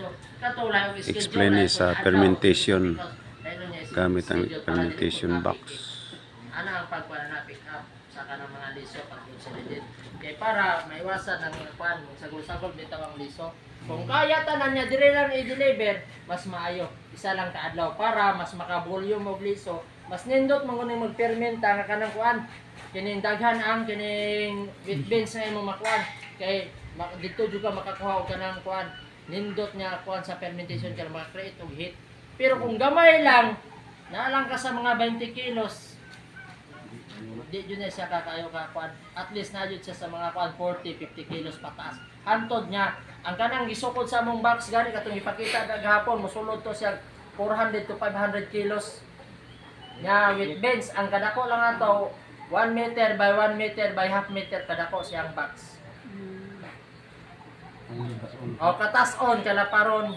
So katulad Explain ni sa fermentation gamit ang fermentation box. Ano ang pagkuha na pick up sa kanang mga liso pag consolidated. Kaya para maiwasan ang kuan sagol-sagol bitaw ang liso. Kung kaya tanan niya dire lang i-deliver, mas maayo. Isa lang ka adlaw para mas maka-volume og liso. Mas nindot man kuning mag-fermenta nga kanang kuan. Kining daghan ang kining wheat beans na imong makuan. Kay dito juga makakuha og kanang kuan. Nindot niya kuan sa fermentation kaya maka-create og heat. Pero kung gamay lang, naalang ka sa mga 20 kilos, di yun na siya kakayo ka kuan. At least na yun siya sa mga kuan 40, 50 kilos pataas. Hantod niya, ang kanang gisukod sa mong box gani katong ipakita gahapon, mosulod to siya 400 to 500 kilos. Nya with beans, ang kadako lang ato 1 meter by 1 meter by half meter kadako siyang box. O katas-on kalaparon.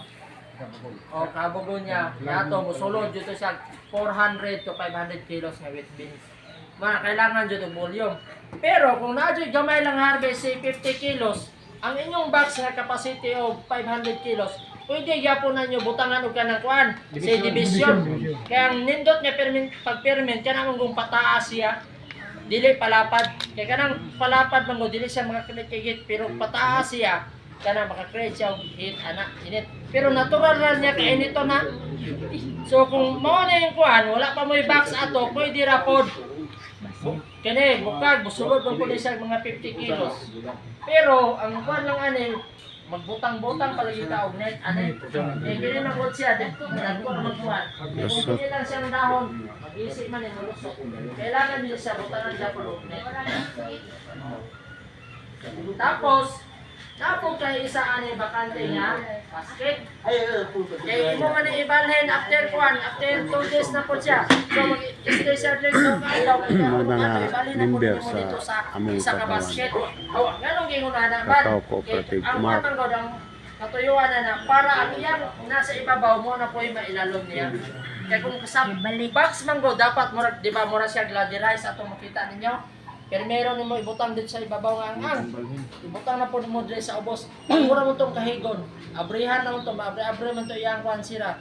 O kabugo niya, yato mosulod jud to siya 400 to 500 kilos nga with beans. Mga kailangan jud og volume. Pero kung naadyoy gamay lang harvest say 50 kilos, ang inyong box nga capacity of 500 kilos, pwede gyapon na nyo butangan og kanang kuan, say division. Kaya ang nindot nga pag-ferment kanang kung pataas siya, dili palapad. Kaya kanang palapad man mo dili siya makakit pero pataas siya, kana maka-create siya og heat ana init. Pero natural ra niya kay inito na. So kung mao na yung kuan, wala pa mo'y box ato, pwede ra pod. Kani bukag busulod man pud siya mga 50 kilos. Pero ang kuan lang ani magbutang-butang palagi ta og net ani. Eh kini na pod siya dito na ko naman kuan. Kung kini lang siyang dahon, mag-isip man ni lusot. Kailangan niya siya butangan siya pod og net. Tapos kay isa ani bakante nga basket. Kay imo man ibalhin after kuan, after 2 days na po siya. So mag-stay siya dito sa adlaw. Mga member sa among isa ka katawan. basket. Ganong gingon na ba? Kakao Cooperative Ang Mart. matang god ang katuyuan na para ang iyang nasa ibabaw mo na po'y mailalom niya. Kaya kung sa box man go dapat mura, di ba mura siya gladerize atong makita ninyo. Pero meron mo ibutang din sa ibabaw nga ang. Ibutang na po mo din sa ubos. Mura mo itong kahigon. Abrihan na mo ito. Abre mo ito iyang kuhan sira.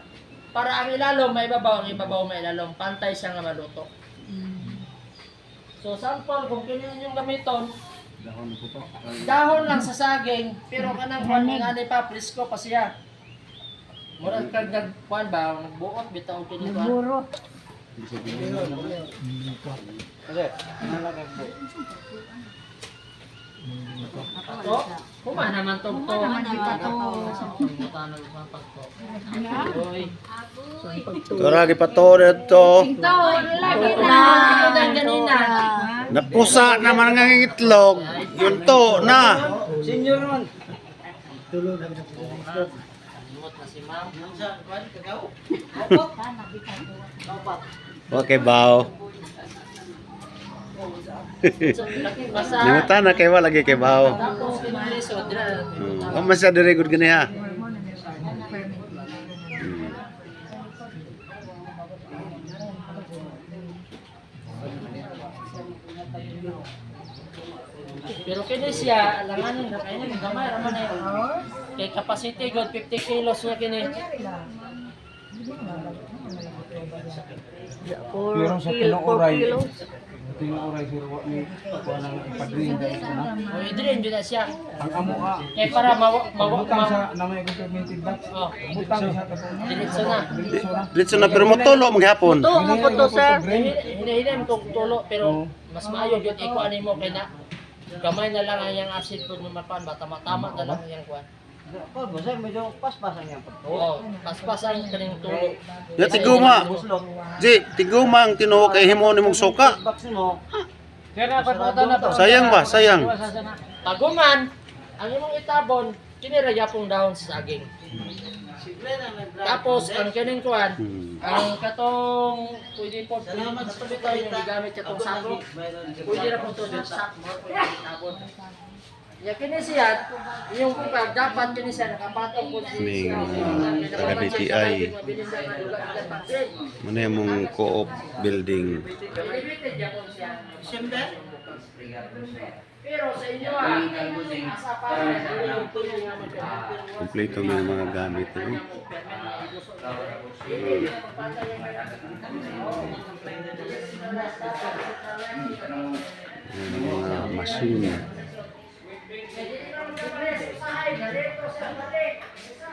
Para ang ilalom maibabaw, ang ibabaw mailalom. Pantay siya nga maluto. So sample, kung kinin yung gamiton, dahon lang sa saging, pero kanang kuhan nga ni pa, presko pa siya. Mura kag nagkuhan ba, nagbuot, bitaw kinin kuhan. Nagburo. Kasi, Pato? Kuma naman to. Kuma naman di pato. Turagi pa to dito. Ito, lagi na. Ganina. Napusa naman ang itlog. Yun to na. Senior naman. Limot na si ma'am. Okay, bao. Limutan na kay wala lagi kay bao. Tapos kinalisod dira. Wa man siya dire gud gani ha. Pero kini siya alangan na kay ni gamay ra man kay capacity god 50 kilos na kini. Pero sa tinuoray. Tinuoray si Ruwa ni kuanang ipadring dahil sa na. O idrin jud na siya. Ang amo ka. Kay para Butang sa namay fermented box. Oh, Butang sa katong. diretso na. Dito na pero motulo maghapon. To ang photo sir. Hinahinan kong tulo pero mas maayo gyud iko ani mo kay na gamay na lang ang yang acid food mo mapan bata matama na lang yang kuan. Ko basa medyo paspasan yan. Oo, paspasan kaning tulo. Ya tiguma. Di, tiguma ang tinuo kay himo nimong suka. Box nimo. Kaya patutan na to. Sayang ba? Sayang. Taguman, ang imong itabon, kinira yapong dahon sa saging. Tapos ang kining kuan, ang katong pwede po salamat sa tayo yung gigamit katong sako. Pwede ra po to sa sak mo pwede itabon. Ya kini siya, yung kupag dapat kini siya nakapatong po siya. Taga DTI. Muna yung co-op building. December? Pero sa inyo asa pa yung tuloy nga mo. Kompleto na yung mga gamit. Eh. Yung mga machine.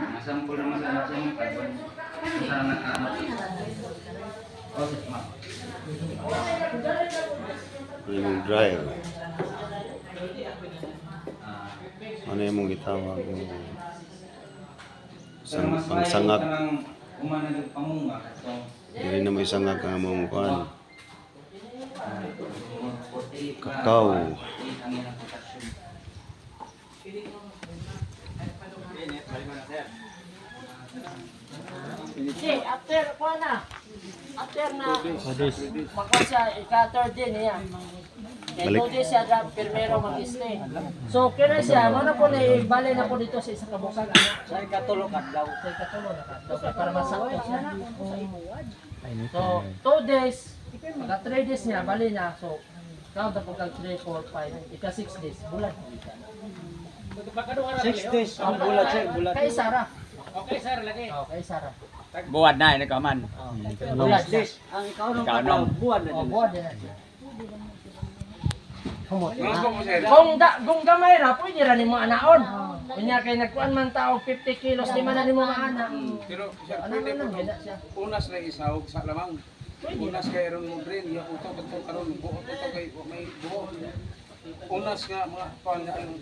Masampul naman sa akin. Sana Yung dryer. Ano yung mong gitawag yung pangsangag. Umana ng pamunga. Hindi na may sangag ang mong kuhan. Kakao. Okay, after kuha na. After na magkuha siya, ika-third din niya. Kaya Balik. 2 days siya dyan, primero mag-stay. So, kaya siya, mana po na ibali na po dito sa isang kabukag. Sa ikatulong kadlaw. Sa ikatulong na kadlaw. Para masakto siya. So, 2 days, pagka 3 days niya, bali na. So, count na po kag 3, 4, 5, ika 6 days, bulan. 6 days ang bulat siya, bulat. Kay Sarah. Okay, sir, lagi. Oh, kay Sarah. Buwad na, ini kaman. Bulan siya. Ang ikaw nung Ikaw kadlaw, nung- buwan na Oh, din. buwan din na siya. Humot. sir. Kung gamay ra, pwede ra nimo anaon. Kunya kay nagkuan man tao 50 kilos, di man na nimo maana. Pero sir, Ano pwede man po lang gina siya. unas na isahog sa lamang. Pwede. Unas kay ron mo rin, ya utok ito karon buot ito kay may buot. Unas nga mga kuan nga ang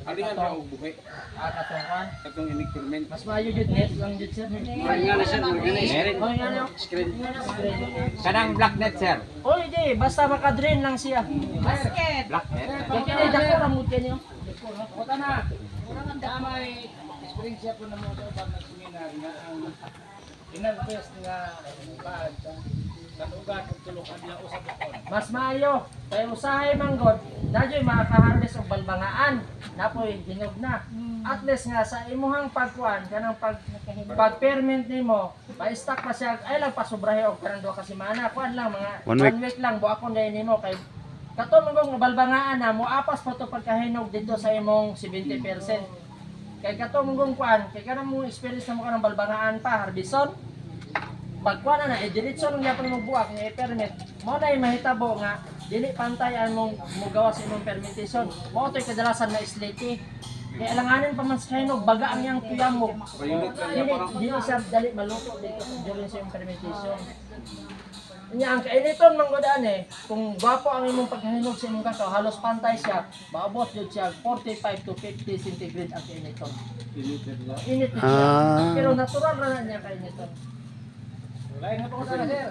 alihan ra og buhi Katungkan. katong inig-ferment. Mas maayo jud net lang jud sir. Nga na siya, organize. Oh, nga niyo. Kanang black net, sir. Oh, di basta maka-drain lang siya. Black net. Kaya kini dako ra mo kanyo. Kuta na. May experience ko na mo sa ubang na seminar nga ang inag-best nga baad sa lugar ug tulukan niya usab ko. Mas maayo. Kay usahay man god, dadyoy makaka-harvest og balbangaan. Napoy hinog na. At least nga sa imuhang pagkuan kanang pag-ferment nimo, pa-stock pa siya ay lang pasubrahe og karang duha ka semana. Kuan lang mga 1 week. 1 week lang buakon dai nimo kay kato mong balbangaan na mo apas pa to pagkahinog dito sa imong 70%. Kay kato mong kuan, kay kanang mo experience na mo kanang balbangaan pa harbison. Pagkuan na diretso lang gyapon mo buak nga i-permit. Mo na mahitabo nga dili pantay ang mong mugawa sa imong fermentation. Mo toy kadalasan na slate. Kaya alanganin pa man sa hinog baga ang yang tuyam mo. Dili siya dali maluto dito during sa imong fermentation. Nya ang kainiton man godaan kung gwapo ang imong paghinog sa imong kakao halos pantay siya, maabot jud siya 45 to 50 centigrade ang kainiton. Init na siya. Pero natural ra na niya kainiton. Lain na po ko sana, sir.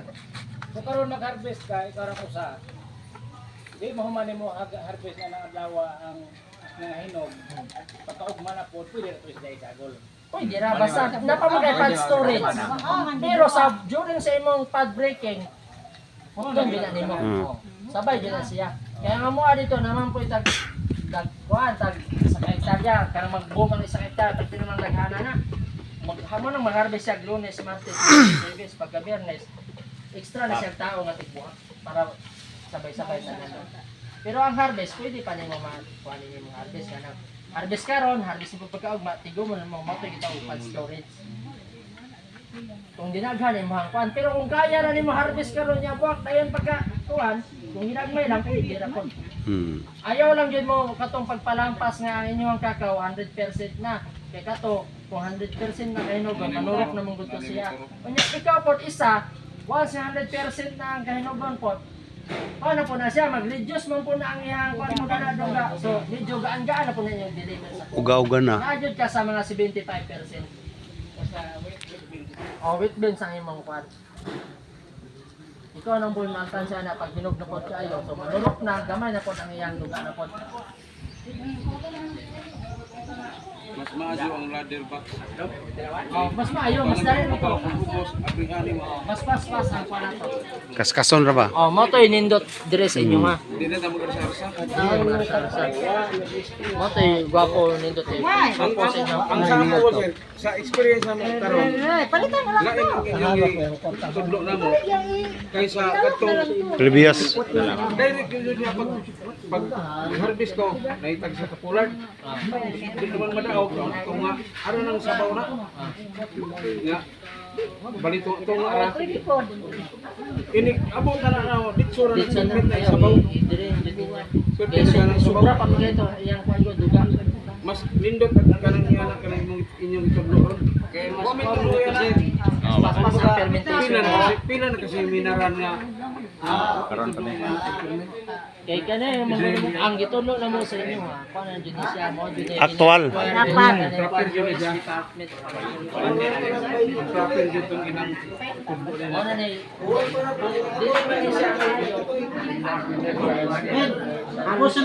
So karon nag-harvest ka, ikaw ra ko sa. Di mo human mo harvest na ng adlaw ang hinog. Pagkaugma na po, pwede na to isda isagol. Pwede ra basta napamagay pad storage. Pero sa during sa imong pad breaking, hutong gina nimo. Sabay gina siya. Kaya nga mo dito naman po tag kuan tag sa hektarya kanang mag-boom ang isang hektarya tag naman naghana na. Maghamo nang mag-harvest siya Lunes, Martes, Service pagka Biyernes. Extra na siya tao nga tigbuhat para sabay-sabay sa nila. Pero ang harvest pwede pa nimo makuha ninyo mga harvest kanang harvest karon, harvest mo pagkaugma, tigo mo na mo matoy kita og pad storage. Kung dinaghan mo hangkuan, pero kung kaya na nimo harvest karon nya buak dayon pagka kuan, kung hinagmay lang pwede ra kon. Ayaw lang jud mo katong pagpalampas nga ang inyong kakao 100% na. Kay kato kung 100% na kahinog, manurok na mong gusto siya. Kunya ikaw pod isa, once 100% na ang kahinogon pod, ano po na siya, mag-reduce mo po na ang iyang kwan mo na duga. So, medyo gaan-gaan na po na yung deliver sa po. Uga-uga na. Naadjud ka sa mga 75%. O, wheat beans ang imong kwan. Ikaw nang buhay mantan siya na pag hinog na po kayo. So, manurok na, gamay na po ang iyang duga na po. Mas maayo ang ladder box. Oh, mas maayo, mas dali mo to. Ubos, abrihanin mo. Mas pas ang pala to. Kaskason ra ba? Oh, mo to inindot dire sa inyo ha. Hindi na tamo sa Mo to gwapo nindot eh. Gwapo sa inyo. Ang sama ko sir, sa experience namin karon, Palitan na lang. lain ang inyong tudlo na mo kaysa katong Previous. direct yun niya pag harvest ko, naitag sa kapulan. Hindi naman madaog kung nga ano nang sabaw na. Nga balito ito nga ara. Ini abot na na dito ra Dito na ng kayo. sabaw. Dire dito niya. Pwede ka ng Sobra sabaw. pa mga ito. Yang kwan ko duga. Mas lindot at kanang iyan kanang inyong tudlo ron. Kaya mas paulo kasi Pas ang fermentation. pila na kasi minaran nga Kay kana yung mga ang gitulo na mo sa inyo ha. Kuan ang judisya mo jud. Aktual. proper yun siya. Proper yun itong inang tudlo nila. Ano ni? Dito pa ni siya. Ako sa